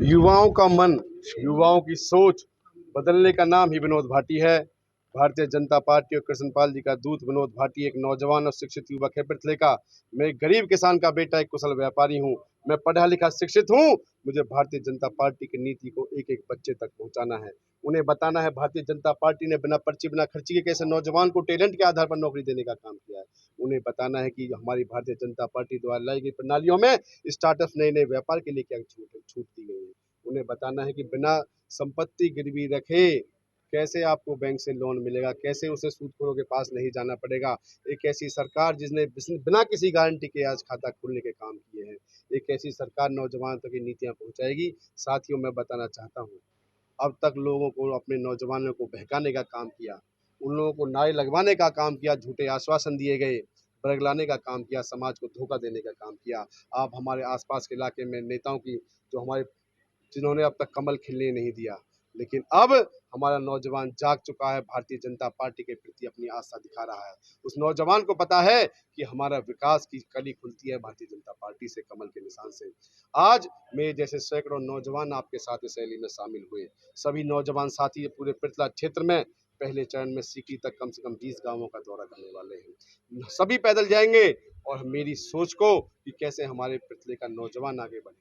युवाओं का मन, युवाओं की सोच बदलने का नाम ही विनोद भाटी है। भारतीय जनता पार्टी और कृष्णपाल जी का दूत विनोद भाटी एक नौजवान और शिक्षित युवक है पृथ्वी का। मैं एक गरीब किसान का बेटा, एक कुशल व्यापारी हूँ। मैं पढ़ा लिखा शिक्षित हूँ। मुझे भारतीय जनता पार्टी की नीति को एक एक बच्चे तक पहुँचाना है। उन्हें बताना है भारतीय जनता पार्टी ने बिना पर्ची बिना खर्ची के कैसे नौजवान को टैलेंट के आधार पर नौकरी देने का काम किया है। उन्हें बताना है कि हमारी भारतीय जनता पार्टी द्वारा लाई गई प्रणालियों में स्टार्टअप नए नए व्यापार के लिए क्या छूट दी गई है। उन्हें बताना है कि बिना संपत्ति गिरवी रखे कैसे आपको बैंक से लोन मिलेगा, कैसे उसे सूदखोरों के पास नहीं जाना पड़ेगा। एक ऐसी सरकार जिसने बिना किसी गारंटी के आज खाता खोलने के काम किए हैं, एक ऐसी सरकार नौजवान तक की नीतियां पहुंचाएगी। साथियों, मैं बताना चाहता हूं, अब तक लोगों को, अपने नौजवानों को बहकाने का काम किया, उन लोगों को नारे लगवाने का काम किया, झूठे आश्वासन दिए गए, बरगलाने का काम किया, समाज को धोखा देने का काम किया। आप हमारे आसपास के इलाके में नेताओं की, जो हमारे, जिन्होंने अब तक कमल खिलने नहीं दिया, लेकिन अब हमारा नौजवान जाग चुका है, भारतीय जनता पार्टी के प्रति अपनी आस्था दिखा रहा है। उस नौजवान को पता है कि हमारा विकास की कली खुलती है भारतीय जनता पार्टी से, कमल के निशान से। आज मेरे जैसे सैकड़ों नौजवान आपके साथ इस रैली में शामिल हुए। सभी नौजवान साथी पूरे पृथला क्षेत्र में पहले चरण में सीकी तक कम से कम 20 गांवों का दौरा करने वाले हैं। सभी पैदल जाएंगे और मेरी सोच को कि कैसे हमारे पृथले का नौजवान आगे बढ़े,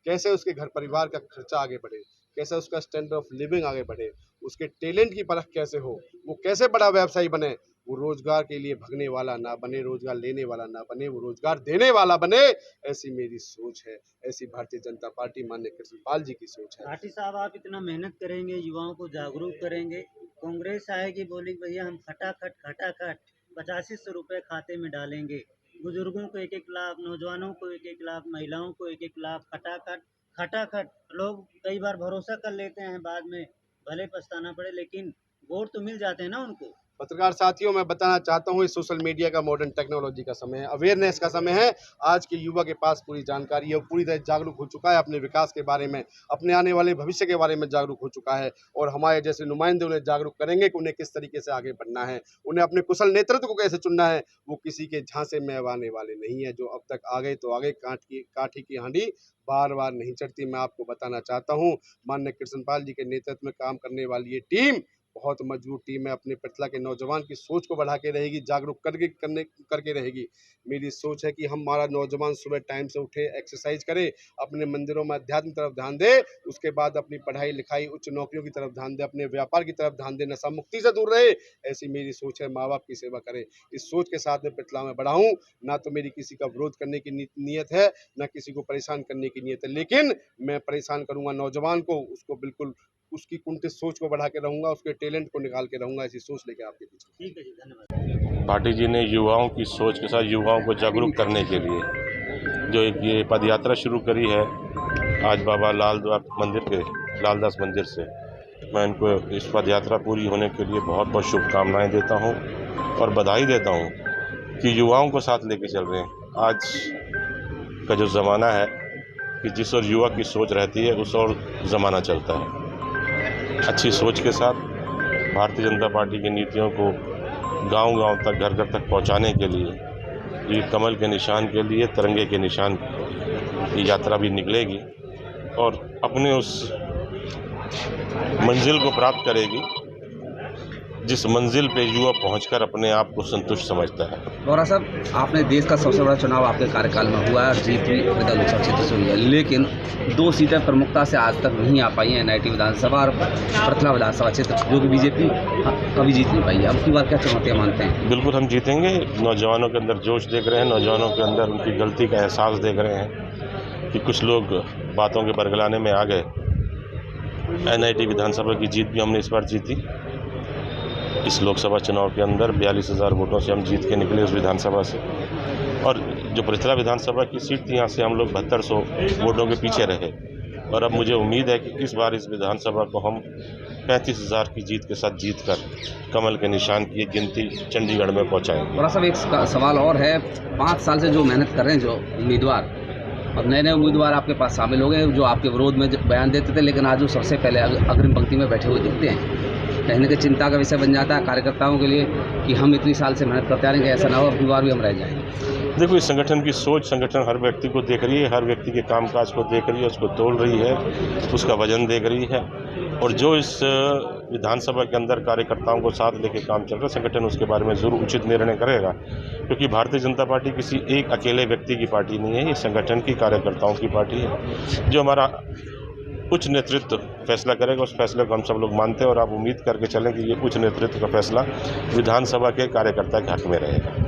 कैसे उसके घर परिवार का खर्चा आगे बढ़े, कैसे उसका स्टैंडर्ड ऑफ लिविंग आगे बढ़े, उसके टैलेंट की परख कैसे हो, वो कैसे बड़ा व्यवसायी बने, वो रोजगार के लिए भगने वाला ना बने, रोजगार लेने वाला ना बने, वो रोजगार देने वाला बने। ऐसी मेरी सोच है, ऐसी भारतीय जनता पार्टी माननीय कृष्णपाल जी की सोच है। भाटी साहब, आप इतना मेहनत करेंगे, युवाओं को जागरूक करेंगे, कांग्रेस आएगी बोली भैया हम खटाखट 8500 रुपए खाते में डालेंगे, बुजुर्गों को 1-1 लाख, नौजवानों को 1-1 लाख, महिलाओं को 1-1 लाख, खटाखट। लोग कई बार भरोसा कर लेते हैं, बाद में भले पछताना पड़े, लेकिन वोट तो मिल जाते हैं ना उनको। पत्रकार साथियों, मैं बताना चाहता हूँ, इस सोशल मीडिया का, मॉडर्न टेक्नोलॉजी का समय है, अवेयरनेस का समय है। आज के युवा के पास पूरी जानकारी है, वो पूरी तरह जागरूक हो चुका है अपने विकास के बारे में, अपने आने वाले भविष्य के बारे में जागरूक हो चुका है। और हमारे जैसे नुमाइंदे उन्हें जागरूक करेंगे कि उन्हें किस तरीके से आगे बढ़ना है, उन्हें अपने कुशल नेतृत्व को कैसे चुनना है। वो किसी के झांसे में आने वाले नहीं है। जो अब तक आ गए तो आगे, काठी की हांडी बार बार नहीं चढ़ती। मैं आपको बताना चाहता हूँ, माननीय कृष्णपाल जी के नेतृत्व में काम करने वाली ये टीम बहुत मजबूत टीम है। अपने पृथला के नौजवान की सोच को बढ़ा के रहेगी, जागरूक करके रहेगी। मेरी सोच है कि हमारा नौजवान सुबह टाइम से उठे, एक्सरसाइज करे, अपने मंदिरों में अध्यात्म तरफ ध्यान दे, उसके बाद अपनी पढ़ाई लिखाई, उच्च नौकरियों की तरफ ध्यान दे, अपने व्यापार की तरफ ध्यान दे, नशा मुक्ति से दूर रहे। ऐसी मेरी सोच है। माँ बाप की सेवा करे, इस सोच के साथ में पृथला में बढ़ा हूँ। ना तो मेरी किसी का विरोध करने की नीयत है, ना किसी को परेशान करने की नीयत है, लेकिन मैं परेशान करूंगा नौजवान को, उसको बिल्कुल उसकी कुंठित सोच को बढ़ा के रहूंगा, उसके टैलेंट को निकाल के रहूंगा। ऐसी सोच लेके आपके पीछे। ठीक है जी, धन्यवाद। पार्टी जी ने युवाओं की सोच के साथ युवाओं को जागरूक करने के लिए जो एक ये पद यात्रा शुरू करी है, आज बाबा लालदास मंदिर से, मैं इनको इस पद यात्रा पूरी होने के लिए बहुत बहुत शुभकामनाएं देता हूं और बधाई देता हूं कि युवाओं को साथ लेके चल रहे हैं। आज का जो ज़माना है कि जिस ओर युवा की सोच रहती है उस ओर ज़माना चलता है। अच्छी सोच के साथ भारतीय जनता पार्टी की नीतियों को गांव-गांव तक, घर-घर तक पहुंचाने के लिए ये कमल के निशान के लिए, तिरंगे के निशान की यात्रा भी निकलेगी और अपने उस मंजिल को प्राप्त करेगी जिस मंजिल पे युवा पहुंचकर अपने आप को संतुष्ट समझता है। गौरा साहब, आपने देश का सबसे बड़ा चुनाव आपके कार्यकाल में हुआ है और जीत भी हृदय लोकसभा क्षेत्र से हुई है, लेकिन 2 सीटें प्रमुखता से आज तक नहीं आ पाई हैं, NIT विधानसभा और पृथला विधानसभा क्षेत्र, जो कि बीजेपी कभी जीत नहीं पाई है। अब की बार क्या चुनौतियाँ मानते हैं? बिल्कुल हम जीतेंगे। नौजवानों के अंदर जोश देख रहे हैं, नौजवानों के अंदर उनकी गलती का एहसास देख रहे हैं कि कुछ लोग बातों के बरगलाने में आ गए। NIT विधानसभा की जीत भी हमने इस बार जीती। इस लोकसभा चुनाव के अंदर 42,000 वोटों से हम जीत के निकले उस विधानसभा से, और जो पृथला विधानसभा की सीट थी, यहाँ से हम लोग 7200 वोटों के पीछे रहे। और अब मुझे उम्मीद है कि इस बार इस विधानसभा को हम 35,000 की जीत के साथ जीतकर कमल के निशान की गिनती चंडीगढ़ में पहुँचाएंगे। गौरा साहब, एक सवाल और है, 5 साल से जो मेहनत कर रहे हैं जो उम्मीदवार, अब नए उम्मीदवार आपके पास शामिल हो गए जो आपके विरोध में बयान देते थे, लेकिन आज वो सबसे पहले अग्रिम पंक्ति में बैठे हुए दिखते हैं। कहीं ना कहीं चिंता का विषय बन जाता है कार्यकर्ताओं के लिए कि हम इतनी साल से मेहनत करते आ रहे हैं कि ऐसा ना हो अब की बार भी हम रह जाएँ। देखो, इस संगठन की सोच, संगठन हर व्यक्ति को देख रही है, हर व्यक्ति के कामकाज को देख रही है, उसको तोल रही है, उसका वजन देख रही है, और जो इस विधानसभा के अंदर कार्यकर्ताओं को साथ लेके काम चल रहा है, संगठन उसके बारे में ज़रूर उचित निर्णय करेगा, क्योंकि भारतीय जनता पार्टी किसी एक अकेले व्यक्ति की पार्टी नहीं है, ये संगठन की कार्यकर्ताओं की पार्टी है। जो हमारा उच्च नेतृत्व फैसला करेगा, उस फैसले को हम सब लोग मानते हैं, और आप उम्मीद करके चलें कि ये उच्च नेतृत्व का फैसला विधानसभा के कार्यकर्ता के हक में रहेगा।